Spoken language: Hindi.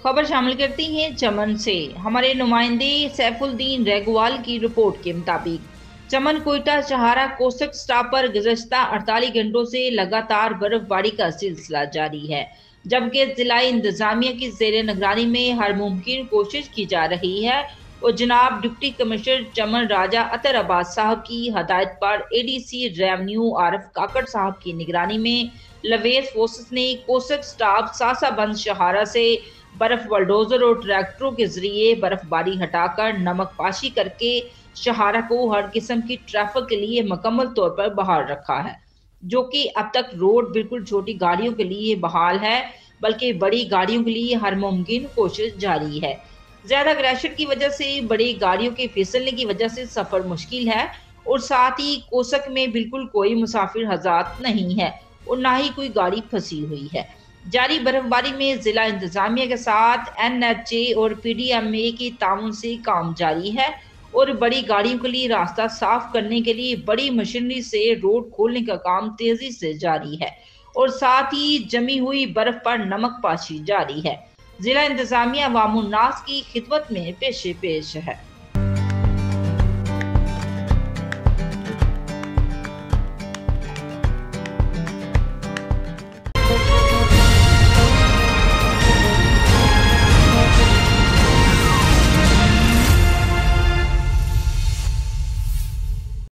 खबर शामिल करती हैं चमन से। हमारे नुमाइंदे सैफुद्दीन रेगवाल की रिपोर्ट के मुताबिक चमन कोयटा चहारा कोसक स्टाप पर गुज़श्ता 48 घंटों से लगातार बर्फबारी का सिलसिला जारी है, जबकि जिला इंतजामिया की जेर निगरानी में हर मुमकिन कोशिश की जा रही है। और जनाब डिप्टी कमिश्नर चमन राजा अतर अब्बास साहब की हदायत पर एडीसी रेवन्यू आरफ काकड़ साहब की निगरानी में लवेस फोर्सेस ने कोसक स्टाफ सासाबंद शहारा से बर्फ बल्डोजर और ट्रैक्टरों के जरिए बर्फबारी हटाकर नमक पाशी करके शहारा को हर किस्म की ट्रैफिक के लिए मुकम्मल तौर पर बहाल रखा है, जो कि अब तक रोड बिल्कुल छोटी गाड़ियों के लिए बहाल है, बल्कि बड़ी गाड़ियों के लिए हर मुमकिन कोशिश जारी है। ज्यादा ग्लेशियर की वजह से बड़ी गाड़ियों के फिसलने की वजह से सफर मुश्किल है और साथ ही कोसक में बिल्कुल कोई मुसाफिर हजात नहीं है और ना ही कोई गाड़ी फंसी हुई है। जारी बर्फबारी में जिला इंतजामिया के साथ एनएचए और पीडीएमए की ताउन से काम जारी है और बड़ी गाड़ियों के लिए रास्ता साफ करने के लिए बड़ी मशीनरी से रोड खोलने का काम तेजी से जारी है और साथ ही जमी हुई बर्फ पर नमक पाशी जारी है। जिला इंतजामिया अवामुन्नास की खिदमत में पेश है।